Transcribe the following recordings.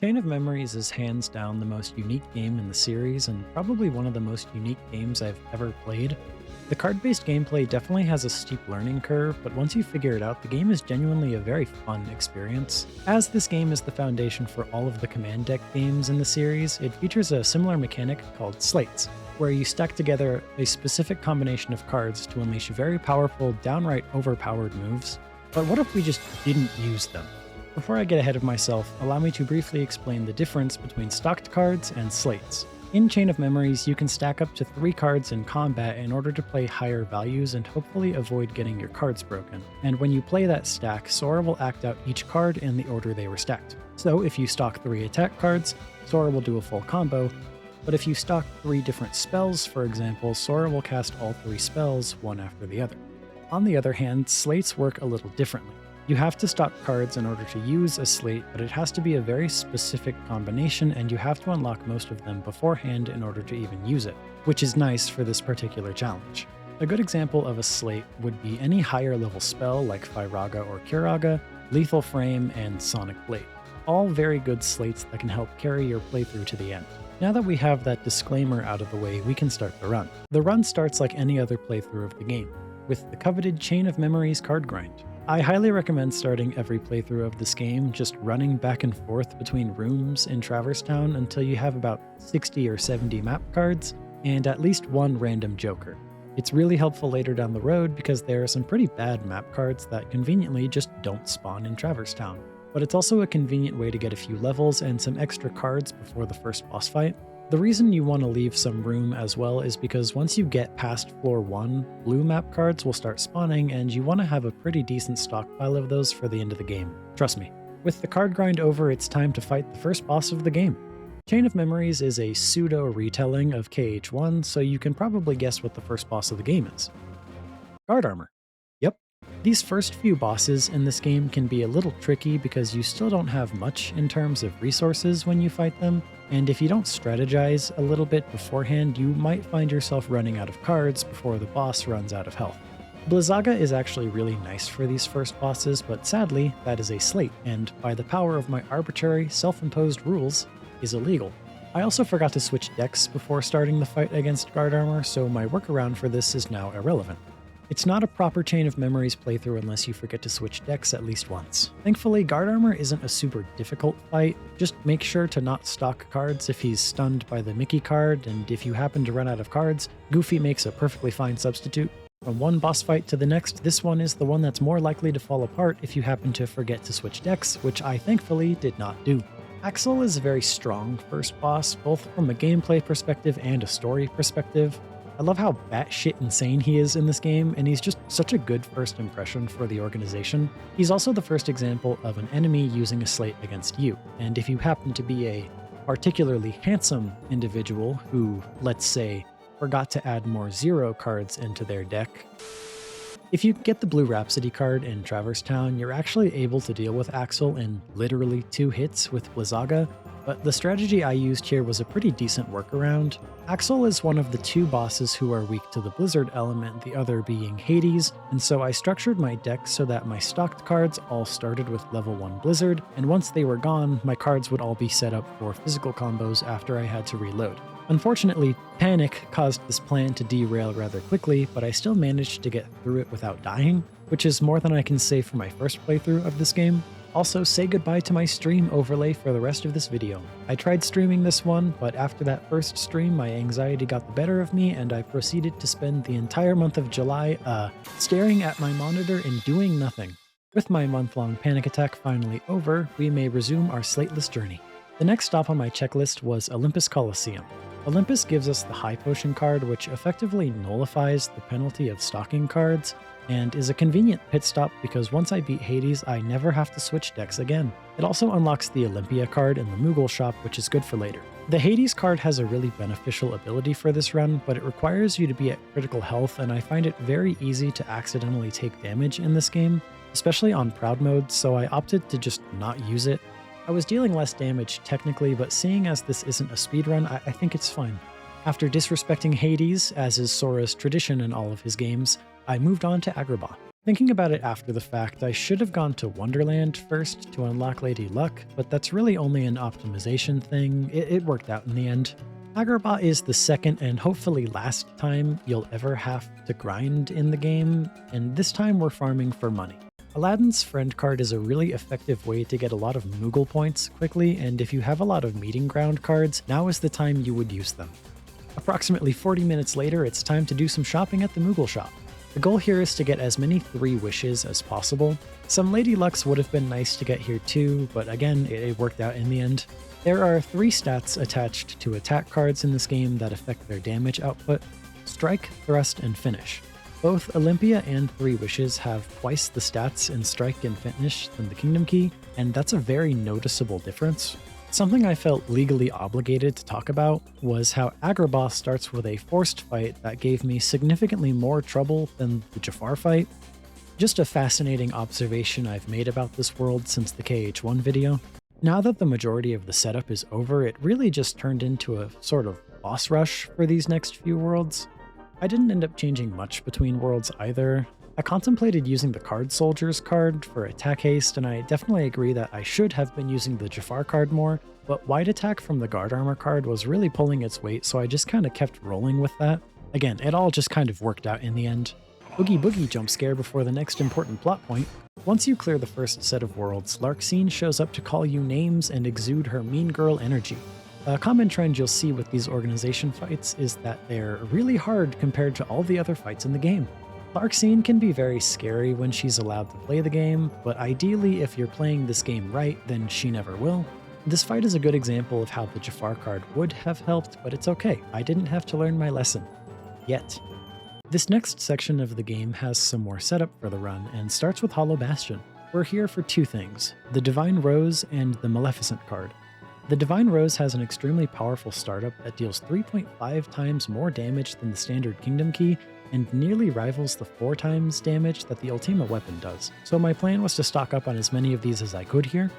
Chain of Memories is hands down the most unique game in the series and probably one of the most unique games I've ever played. The card-based gameplay definitely has a steep learning curve, but once you figure it out, the game is genuinely a very fun experience. As this game is the foundation for all of the command deck games in the series, it features a similar mechanic called slates, where you stack together a specific combination of cards to unleash very powerful, downright overpowered moves. But what if we just didn't use them? Before I get ahead of myself, allow me to briefly explain the difference between stocked cards and slates. In Chain of Memories, you can stack up to 3 cards in combat in order to play higher values and hopefully avoid getting your cards broken. And when you play that stack, Sora will act out each card in the order they were stacked. So if you stock 3 attack cards, Sora will do a full combo, but if you stock 3 different spells, for example, Sora will cast all 3 spells one after the other. On the other hand, slates work a little differently. You have to stock cards in order to use a slate, but it has to be a very specific combination and you have to unlock most of them beforehand in order to even use it, which is nice for this particular challenge. A good example of a slate would be any higher level spell like Firaga or Curaga, Lethal Frame, and Sonic Blade. All very good slates that can help carry your playthrough to the end. Now that we have that disclaimer out of the way, we can start the run. The run starts like any other playthrough of the game, with the coveted Chain of Memories card grind. I highly recommend starting every playthrough of this game just running back and forth between rooms in Traverse Town until you have about 60 or 70 map cards and at least one random joker. It's really helpful later down the road because there are some pretty bad map cards that conveniently just don't spawn in Traverse Town. But it's also a convenient way to get a few levels and some extra cards before the first boss fight. The reason you want to leave some room as well is because once you get past floor 1, blue map cards will start spawning and you want to have a pretty decent stockpile of those for the end of the game. Trust me. With the card grind over, it's time to fight the first boss of the game. Chain of Memories is a pseudo retelling of KH1, so you can probably guess what the first boss of the game is. Guard Armor. Yep. These first few bosses in this game can be a little tricky because you still don't have much in terms of resources when you fight them, and if you don't strategize a little bit beforehand, you might find yourself running out of cards before the boss runs out of health. Blizzaga is actually really nice for these first bosses, but sadly, that is a slate, and by the power of my arbitrary, self-imposed rules, is illegal. I also forgot to switch decks before starting the fight against Guard Armor, so my workaround for this is now irrelevant. It's not a proper Chain of Memories playthrough unless you forget to switch decks at least once. Thankfully, Guard Armor isn't a super difficult fight, just make sure to not stock cards if he's stunned by the Mickey card, and if you happen to run out of cards, Goofy makes a perfectly fine substitute. From one boss fight to the next, this one is the one that's more likely to fall apart if you happen to forget to switch decks, which I thankfully did not do. Axel is a very strong first boss, both from a gameplay perspective and a story perspective. I love how batshit insane he is in this game, and he's just such a good first impression for the organization. He's also the first example of an enemy using a slate against you, and if you happen to be a particularly handsome individual who, let's say, forgot to add more 0 cards into their deck, if you get the blue Rhapsody card in Traverse Town, you're actually able to deal with Axel in literally 2 hits with Blizzaga, but the strategy I used here was a pretty decent workaround. Axel is one of the 2 bosses who are weak to the Blizzard element, the other being Hades, and so I structured my deck so that my stocked cards all started with level 1 Blizzard, and once they were gone, my cards would all be set up for physical combos after I had to reload. Unfortunately, panic caused this plan to derail rather quickly, but I still managed to get through it without dying, which is more than I can say for my first playthrough of this game. Also, say goodbye to my stream overlay for the rest of this video. I tried streaming this one, but after that first stream, my anxiety got the better of me and I proceeded to spend the entire month of July, staring at my monitor and doing nothing. With my month-long panic attack finally over, we may resume our slateless journey. The next stop on my checklist was Olympus Coliseum. Olympus gives us the High Potion card, which effectively nullifies the penalty of stocking cards, and is a convenient pit stop because once I beat Hades, I never have to switch decks again. It also unlocks the Olympia card in the Moogle shop, which is good for later. The Hades card has a really beneficial ability for this run, but it requires you to be at critical health, and I find it very easy to accidentally take damage in this game, especially on Proud mode, so I opted to just not use it. I was dealing less damage technically, but seeing as this isn't a speedrun, I think it's fine. After disrespecting Hades, as is Sora's tradition in all of his games, I moved on to Agrabah. Thinking about it after the fact, I should have gone to Wonderland first to unlock Lady Luck, but that's really only an optimization thing. It worked out in the end. Agrabah is the second and hopefully last time you'll ever have to grind in the game, and this time we're farming for money. Aladdin's friend card is a really effective way to get a lot of Moogle points quickly, and if you have a lot of meeting ground cards, now is the time you would use them. Approximately 40 minutes later, it's time to do some shopping at the Moogle shop. The goal here is to get as many 3 wishes as possible. Some Lady Lucks would have been nice to get here too, but again, it worked out in the end. There are 3 stats attached to attack cards in this game that affect their damage output: Strike, Thrust, and Finish. Both Olympia and 3 Wishes have twice the stats in Strike and Finish than the Kingdom Key, and that's a very noticeable difference. Something I felt legally obligated to talk about was how Agrabah starts with a forced fight that gave me significantly more trouble than the Jafar fight. Just a fascinating observation I've made about this world since the KH1 video. Now that the majority of the setup is over, it really just turned into a sort of boss rush for these next few worlds. I didn't end up changing much between worlds either. I contemplated using the Card Soldiers card for attack haste, and I definitely agree that I should have been using the Jafar card more, but wide attack from the Guard Armor card was really pulling its weight, so I just kinda kept rolling with that. Again, it all just kind of worked out in the end. Oogie Boogie jump scare before the next important plot point. Once you clear the first set of worlds, Larxene shows up to call you names and exude her mean girl energy. A common trend you'll see with these organization fights is that they're really hard compared to all the other fights in the game. Larxene can be very scary when she's allowed to play the game, but ideally if you're playing this game right, then she never will. This fight is a good example of how the Jafar card would have helped, but it's okay, I didn't have to learn my lesson. Yet. This next section of the game has some more setup for the run, and starts with Hollow Bastion. We're here for 2 things, the Divine Rose and the Maleficent card. The Divine Rose has an extremely powerful startup that deals 3.5 times more damage than the standard Kingdom Key, and nearly rivals the 4 times damage that the Ultima weapon does, so my plan was to stock up on as many of these as I could here.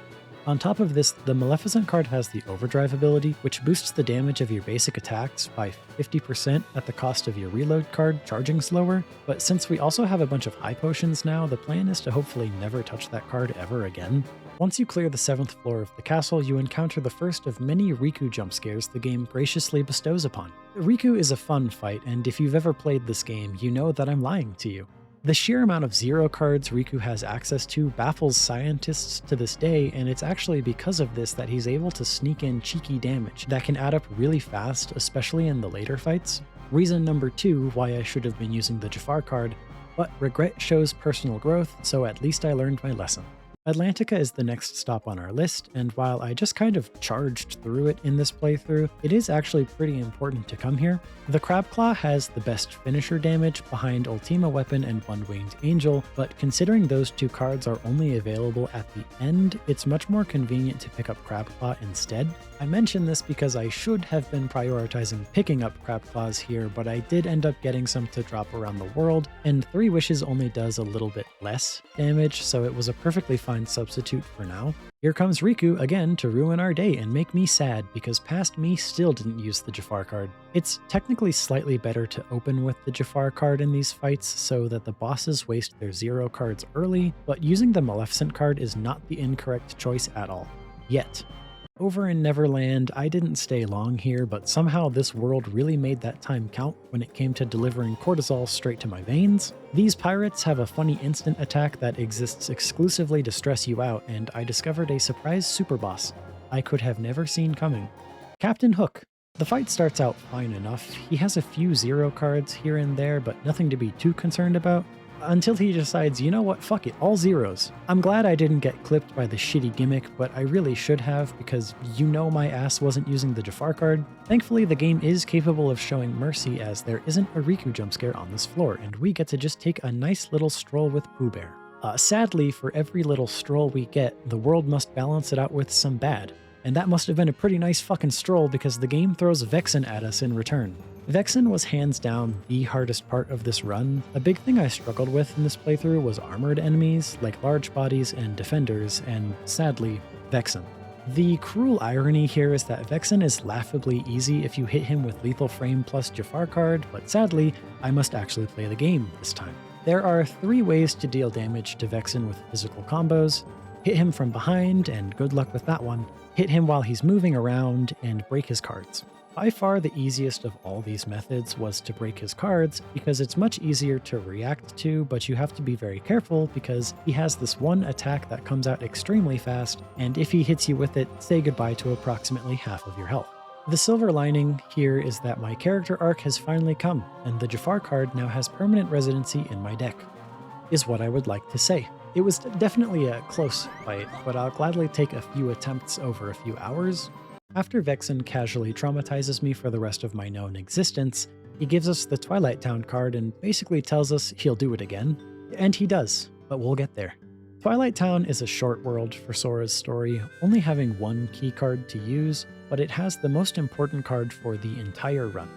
On top of this, the Maleficent card has the Overdrive ability, which boosts the damage of your basic attacks by 50% at the cost of your reload card charging slower, but since we also have a bunch of high potions now, the plan is to hopefully never touch that card ever again. Once you clear the 7th floor of the castle, you encounter the first of many Riku jump scares the game graciously bestows upon. Riku is a fun fight, and if you've ever played this game, you know that I'm lying to you. The sheer amount of 0 cards Riku has access to baffles scientists to this day, and it's actually because of this that he's able to sneak in cheeky damage that can add up really fast, especially in the later fights. Reason number 2 why I should have been using the Jafar card, but regret shows personal growth, so at least I learned my lesson. Atlantica is the next stop on our list, and while I just kind of charged through it in this playthrough, it is actually pretty important to come here. The Crabclaw has the best finisher damage behind Ultima Weapon and One-Winged Angel, but considering those 2 cards are only available at the end, it's much more convenient to pick up Crabclaw instead. I mention this because I should have been prioritizing picking up Crabclaws here, but I did end up getting some to drop around the world, and 3 Wishes only does a little bit less damage, so it was a perfectly fine substitute for now. Here comes Riku again to ruin our day and make me sad because past me still didn't use the Jafar card. It's technically slightly better to open with the Jafar card in these fights so that the bosses waste their 0 cards early, but using the Maleficent card is not the incorrect choice at all. Yet. Over in Neverland, I didn't stay long here, but somehow this world really made that time count when it came to delivering cortisol straight to my veins. These pirates have a funny instant attack that exists exclusively to stress you out, and I discovered a surprise super boss I could have never seen coming. Captain Hook. The fight starts out fine enough. He has a few 0 cards here and there, but nothing to be too concerned about. Until he decides, you know what, fuck it, all 0s. I'm glad I didn't get clipped by the shitty gimmick, but I really should have because you know my ass wasn't using the Jafar card. Thankfully, the game is capable of showing mercy as there isn't a Riku jump scare on this floor, and we get to just take a nice little stroll with Pooh Bear. Sadly, for every little stroll we get, the world must balance it out with some bad. And that must have been a pretty nice fucking stroll because the game throws Vexen at us in return. Vexen was hands down the hardest part of this run. A big thing I struggled with in this playthrough was armored enemies, like large bodies and defenders, and sadly, Vexen. The cruel irony here is that Vexen is laughably easy if you hit him with Lethal Frame plus Jafar card, but sadly, I must actually play the game this time. There are 3 ways to deal damage to Vexen with physical combos: hit him from behind, and good luck with that one; hit him while he's moving around, and break his cards. By far the easiest of all these methods was to break his cards, because it's much easier to react to, but you have to be very careful because he has this one attack that comes out extremely fast, and if he hits you with it, say goodbye to approximately half of your health. The silver lining here is that my character arc has finally come, and the Jafar card now has permanent residency in my deck, is what I would like to say. It was definitely a close fight, but I'll gladly take a few attempts over a few hours. After Vexen casually traumatizes me for the rest of my known existence, he gives us the Twilight Town card and basically tells us he'll do it again. And he does, but we'll get there. Twilight Town is a short world for Sora's story, only having one key card to use, but it has the most important card for the entire run.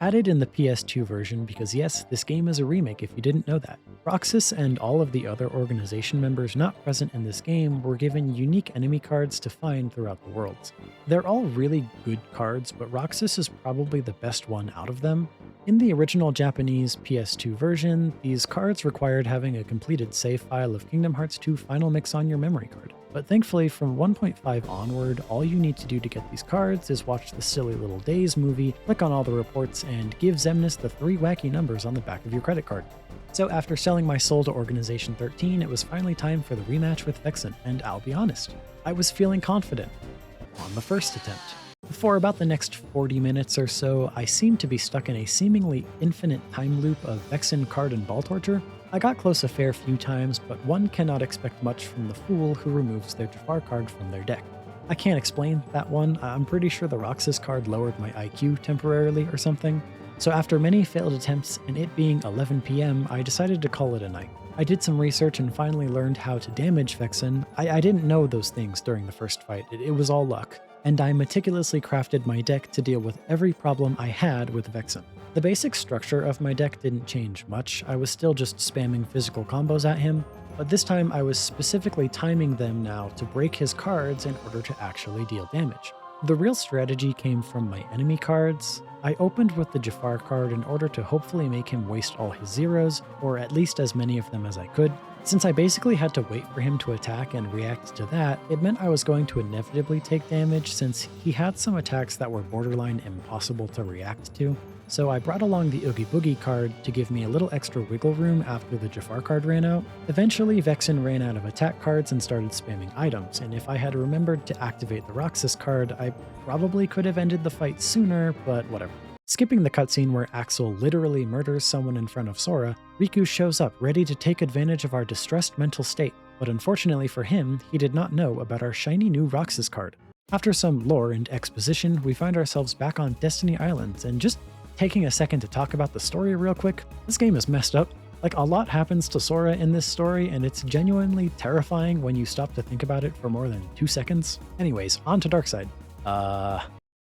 Added in the PS2 version because yes, this game is a remake if you didn't know that. Roxas and all of the other organization members not present in this game were given unique enemy cards to find throughout the worlds. They're all really good cards, but Roxas is probably the best one out of them. In the original Japanese PS2 version, these cards required having a completed save file of Kingdom Hearts 2 Final Mix on your memory card. But thankfully, from 1.5 onward, all you need to do to get these cards is watch the Silly Little Days movie, click on all the reports, and give Xemnas the 3 wacky numbers on the back of your credit card. So after selling my soul to Organization 13, it was finally time for the rematch with Vexen, and I'll be honest, I was feeling confident on the first attempt. For about the next 40 minutes or so, I seemed to be stuck in a seemingly infinite time loop of Vexen card and ball torture. I got close a fair few times, but one cannot expect much from the fool who removes their Jafar card from their deck. I can't explain that one. I'm pretty sure the Roxas card lowered my IQ temporarily or something. So after many failed attempts and it being 11 PM, I decided to call it a night. I did some research and finally learned how to damage Vexen. I didn't know those things during the first fight, it was all luck. And I meticulously crafted my deck to deal with every problem I had with Vexen. The basic structure of my deck didn't change much. I was still just spamming physical combos at him, but this time I was specifically timing them now to break his cards in order to actually deal damage. The real strategy came from my enemy cards. I opened with the Jafar card in order to hopefully make him waste all his zeros, or at least as many of them as I could. Since I basically had to wait for him to attack and react to that, it meant I was going to inevitably take damage since he had some attacks that were borderline impossible to react to. So I brought along the Oogie Boogie card to give me a little extra wiggle room after the Jafar card ran out. Eventually, Vexen ran out of attack cards and started spamming items, and if I had remembered to activate the Roxas card, I probably could have ended the fight sooner, but whatever. Skipping the cutscene where Axel literally murders someone in front of Sora, Riku shows up ready to take advantage of our distressed mental state, but unfortunately for him, he did not know about our shiny new Roxas card. After some lore and exposition, we find ourselves back on Destiny Islands, and just taking a second to talk about the story real quick, this game is messed up. Like, a lot happens to Sora in this story, and it's genuinely terrifying when you stop to think about it for more than 2 seconds. Anyways, on to Darkseid.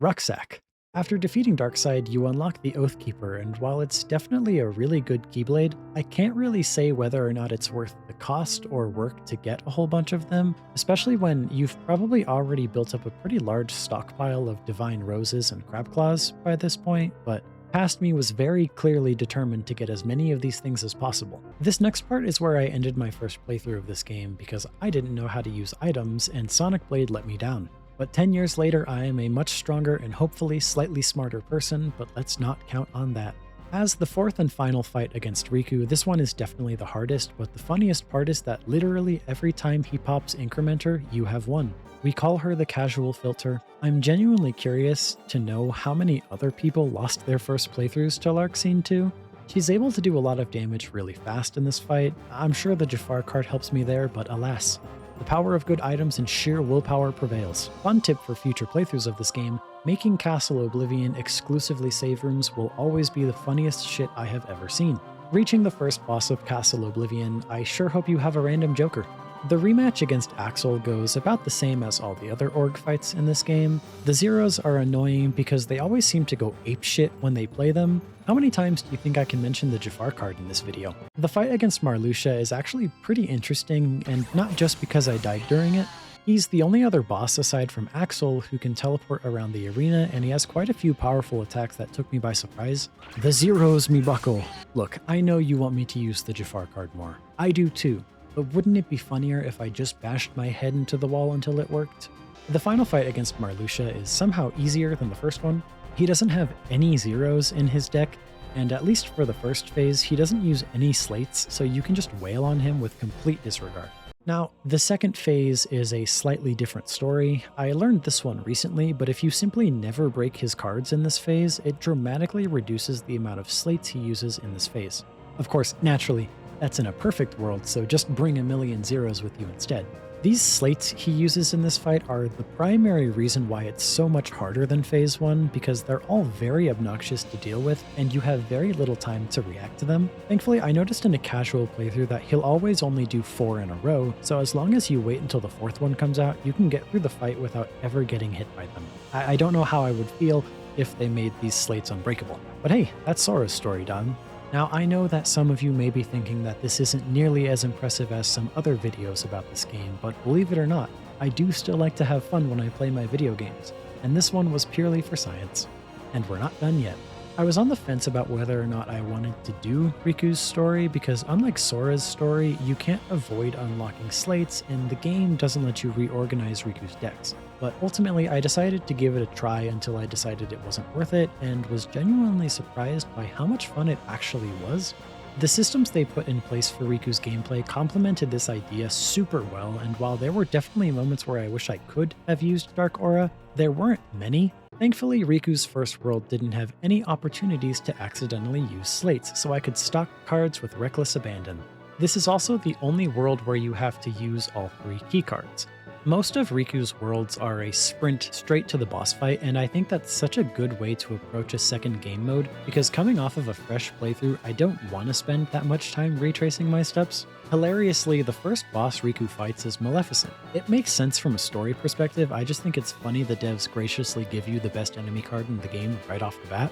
Rucksack. After defeating Darkseid, you unlock the Oathkeeper, and while it's definitely a really good Keyblade, I can't really say whether or not it's worth the cost or work to get a whole bunch of them, especially when you've probably already built up a pretty large stockpile of Divine Roses and Crab Claws by this point, but past me was very clearly determined to get as many of these things as possible. This next part is where I ended my first playthrough of this game because I didn't know how to use items and Sonic Blade let me down. But 10 years later, I am a much stronger and hopefully slightly smarter person, but let's not count on that. As the fourth and final fight against Riku, this one is definitely the hardest, but the funniest part is that literally every time he pops Incrementer, you have won. We call her the casual filter. I'm genuinely curious to know how many other people lost their first playthroughs to Larxene 2. She's able to do a lot of damage really fast in this fight. I'm sure the Jafar card helps me there, but alas. The power of good items and sheer willpower prevails. Fun tip for future playthroughs of this game, making Castle Oblivion exclusively save rooms will always be the funniest shit I have ever seen. Reaching the first boss of Castle Oblivion, I sure hope you have a random joker. The rematch against Axel goes about the same as all the other org fights in this game. The Zeros are annoying because they always seem to go apeshit when they play them. How many times do you think I can mention the Jafar card in this video? The fight against Marluxia is actually pretty interesting, and not just because I died during it. He's the only other boss aside from Axel who can teleport around the arena, and he has quite a few powerful attacks that took me by surprise. The zeros me buckle. Look, I know you want me to use the Jafar card more. I do too, but wouldn't it be funnier if I just bashed my head into the wall until it worked? The final fight against Marluxia is somehow easier than the first one. He doesn't have any zeros in his deck, and at least for the first phase, he doesn't use any slates, so you can just wail on him with complete disregard. Now, the second phase is a slightly different story. I learned this one recently, but if you simply never break his cards in this phase, it dramatically reduces the amount of slates he uses in this phase. Of course, naturally, that's in a perfect world, so just bring a million zeros with you instead. These slates he uses in this fight are the primary reason why it's so much harder than Phase 1, because they're all very obnoxious to deal with, and you have very little time to react to them. Thankfully, I noticed in a casual playthrough that he'll always only do 4 in a row, so as long as you wait until the 4th one comes out, you can get through the fight without ever getting hit by them. I don't know how I would feel if they made these slates unbreakable. But hey, that's Sora's story done. Now, I know that some of you may be thinking that this isn't nearly as impressive as some other videos about this game, but believe it or not, I do still like to have fun when I play my video games, and this one was purely for science. And we're not done yet. I was on the fence about whether or not I wanted to do Riku's story, because unlike Sora's story, you can't avoid unlocking slates, and the game doesn't let you reorganize Riku's decks. But ultimately, I decided to give it a try until I decided it wasn't worth it, and was genuinely surprised by how much fun it actually was. The systems they put in place for Riku's gameplay complemented this idea super well, and while there were definitely moments where I wish I could have used Dark Aura, there weren't many. Thankfully, Riku's first world didn't have any opportunities to accidentally use slates, so I could stock cards with reckless abandon. This is also the only world where you have to use all 3 keycards. Most of Riku's worlds are a sprint straight to the boss fight, and I think that's such a good way to approach a second game mode, because coming off of a fresh playthrough, I don't want to spend that much time retracing my steps. Hilariously, the first boss Riku fights is Maleficent. It makes sense from a story perspective, I just think it's funny the devs graciously give you the best enemy card in the game right off the bat.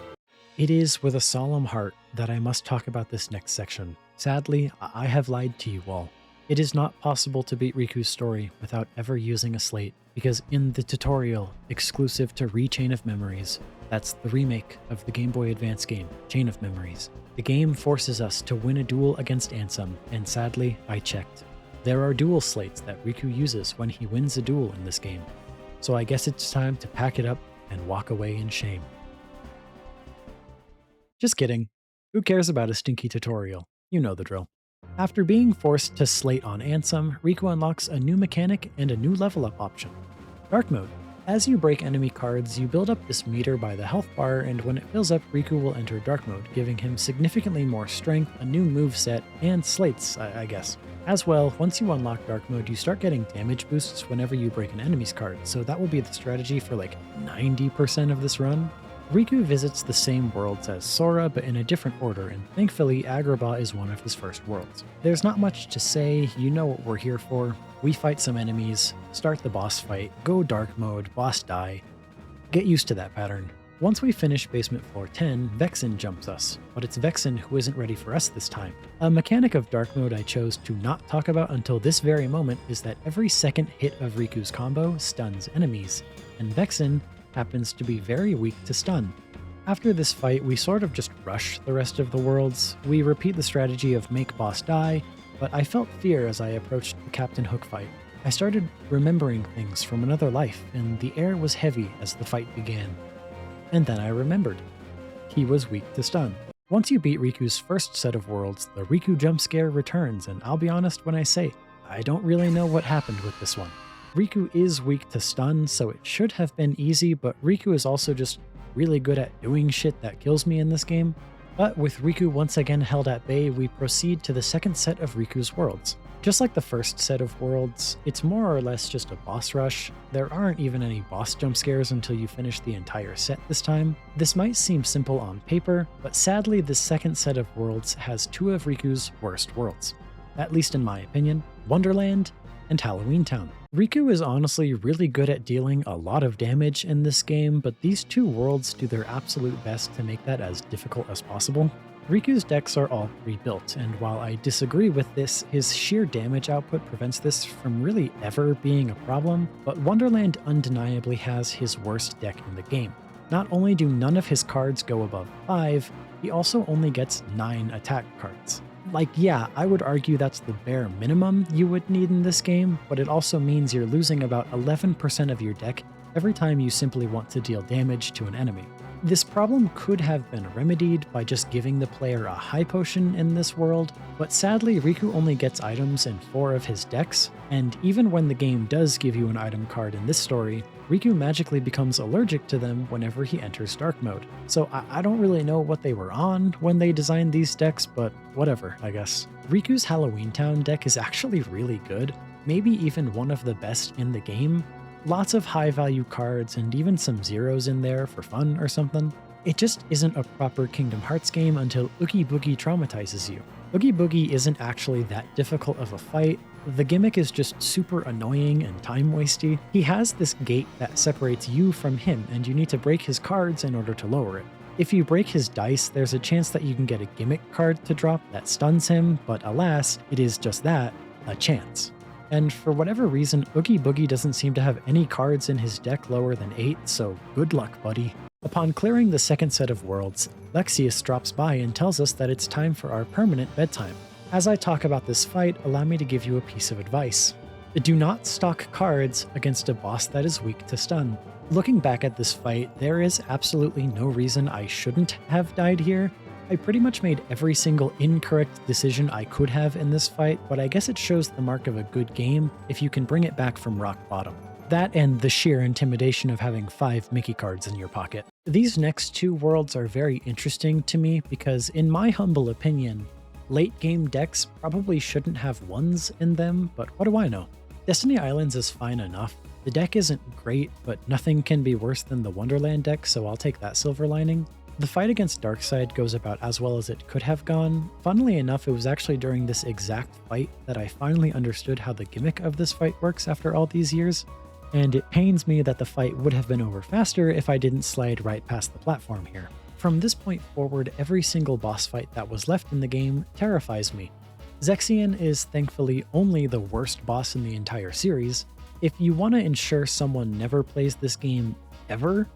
It is with a solemn heart that I must talk about this next section. Sadly, I have lied to you all. It is not possible to beat Riku's story without ever using a slate, because in the tutorial exclusive to Chain of Memories, that's the remake of the Game Boy Advance game, Chain of Memories, the game forces us to win a duel against Ansem, and sadly, I checked. There are duel slates that Riku uses when he wins a duel in this game, so I guess it's time to pack it up and walk away in shame. Just kidding. Who cares about a stinky tutorial? You know the drill. After being forced to slate on Ansem, Riku unlocks a new mechanic and a new level up option. Dark Mode. As you break enemy cards, you build up this meter by the health bar, and when it fills up, Riku will enter Dark Mode, giving him significantly more strength, a new moveset, and slates, I guess. As well, once you unlock Dark Mode, you start getting damage boosts whenever you break an enemy's card, so that will be the strategy for like 90% of this run. Riku visits the same worlds as Sora, but in a different order, and thankfully Agrabah is one of his first worlds. There's not much to say, you know what we're here for. We fight some enemies, start the boss fight, go dark mode, boss die. Get used to that pattern. Once we finish basement floor 10, Vexen jumps us, but it's Vexen who isn't ready for us this time. A mechanic of dark mode I chose to not talk about until this very moment is that every second hit of Riku's combo stuns enemies, and Vexen happens to be very weak to stun. After this fight, we sort of just rush the rest of the worlds. We repeat the strategy of make boss die, but I felt fear as I approached the Captain Hook fight. I started remembering things from another life, and the air was heavy as the fight began. And then I remembered. He was weak to stun. Once you beat Riku's first set of worlds, the Riku jump scare returns, and I'll be honest when I say, I don't really know what happened with this one. Riku is weak to stun, so it should have been easy, but Riku is also just really good at doing shit that kills me in this game. But with Riku once again held at bay, we proceed to the second set of Riku's worlds. Just like the first set of worlds, it's more or less just a boss rush. There aren't even any boss jump scares until you finish the entire set this time. This might seem simple on paper, but sadly this second set of worlds has 2 of Riku's worst worlds. At least in my opinion, Wonderland and Halloween Town. Riku is honestly really good at dealing a lot of damage in this game, but these 2 worlds do their absolute best to make that as difficult as possible. Riku's decks are all pre-built, and while I disagree with this, his sheer damage output prevents this from really ever being a problem, but Wonderland undeniably has his worst deck in the game. Not only do none of his cards go above 5, he also only gets 9 attack cards. Like, yeah, I would argue that's the bare minimum you would need in this game, but it also means you're losing about 11% of your deck every time you simply want to deal damage to an enemy. This problem could have been remedied by just giving the player a high potion in this world, but sadly Riku only gets items in 4 of his decks, and even when the game does give you an item card in this story, Riku magically becomes allergic to them whenever he enters dark mode. So I don't really know what they were on when they designed these decks, but whatever, I guess. Riku's Halloween Town deck is actually really good, maybe even one of the best in the game. Lots of high value cards and even some zeros in there for fun or something. It just isn't a proper Kingdom Hearts game until Oogie Boogie traumatizes you. Oogie Boogie isn't actually that difficult of a fight, the gimmick is just super annoying and time-wasty. He has this gate that separates you from him and you need to break his cards in order to lower it. If you break his dice, there's a chance that you can get a gimmick card to drop that stuns him, but alas, it is just that, a chance. And for whatever reason, Oogie Boogie doesn't seem to have any cards in his deck lower than 8, so good luck, buddy. Upon clearing the second set of worlds, Lexius drops by and tells us that it's time for our permanent bedtime. As I talk about this fight, allow me to give you a piece of advice. Do not stock cards against a boss that is weak to stun. Looking back at this fight, there is absolutely no reason I shouldn't have died here. I pretty much made every single incorrect decision I could have in this fight, but I guess it shows the mark of a good game if you can bring it back from rock bottom. That and the sheer intimidation of having 5 Mickey cards in your pocket. These next 2 worlds are very interesting to me because, in my humble opinion, late game decks probably shouldn't have 1s in them, but what do I know? Destiny Islands is fine enough. The deck isn't great, but nothing can be worse than the Wonderland deck, so I'll take that silver lining. The fight against Darkseid goes about as well as it could have gone. Funnily enough, it was actually during this exact fight that I finally understood how the gimmick of this fight works after all these years, and it pains me that the fight would have been over faster if I didn't slide right past the platform here. From this point forward, every single boss fight that was left in the game terrifies me. Zexion is thankfully only the worst boss in the entire series. If you want to ensure someone never plays this game ever,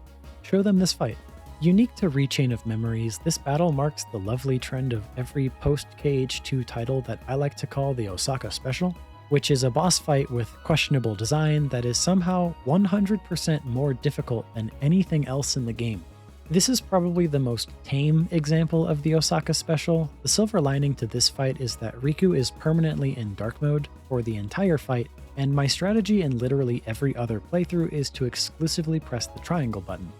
show them this fight. Unique to Rechain of Memories, this battle marks the lovely trend of every post-KH2 title that I like to call the Osaka Special, which is a boss fight with questionable design that is somehow 100% more difficult than anything else in the game. This is probably the most tame example of the Osaka Special. The silver lining to this fight is that Riku is permanently in dark mode for the entire fight, and my strategy in literally every other playthrough is to exclusively press the triangle button.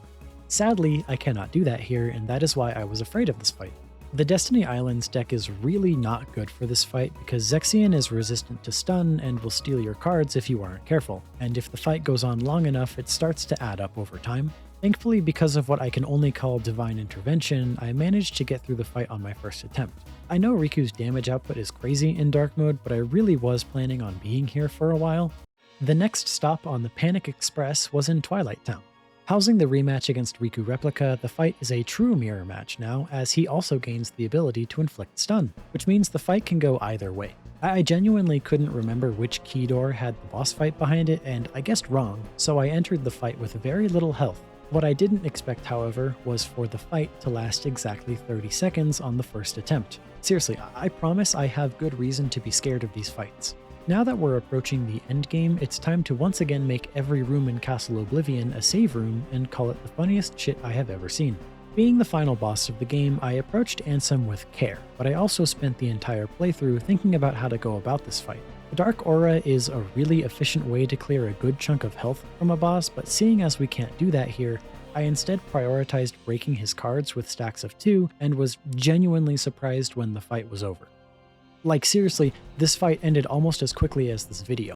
Sadly, I cannot do that here, and that is why I was afraid of this fight. The Destiny Islands deck is really not good for this fight because Zexion is resistant to stun and will steal your cards if you aren't careful, and if the fight goes on long enough, it starts to add up over time. Thankfully, because of what I can only call divine intervention, I managed to get through the fight on my first attempt. I know Riku's damage output is crazy in dark mode, but I really was planning on being here for a while. The next stop on the Panic Express was in Twilight Town. Housing the rematch against Riku Replica, the fight is a true mirror match now, as he also gains the ability to inflict stun, which means the fight can go either way. I genuinely couldn't remember which key door had the boss fight behind it, and I guessed wrong, so I entered the fight with very little health. What I didn't expect, however, was for the fight to last exactly 30 seconds on the first attempt. Seriously, I promise I have good reason to be scared of these fights. Now that we're approaching the endgame, it's time to once again make every room in Castle Oblivion a save room and call it the funniest shit I have ever seen. Being the final boss of the game, I approached Ansem with care, but I also spent the entire playthrough thinking about how to go about this fight. The Dark Aura is a really efficient way to clear a good chunk of health from a boss, but seeing as we can't do that here, I instead prioritized breaking his cards with stacks of 2 and was genuinely surprised when the fight was over. Like seriously, this fight ended almost as quickly as this video.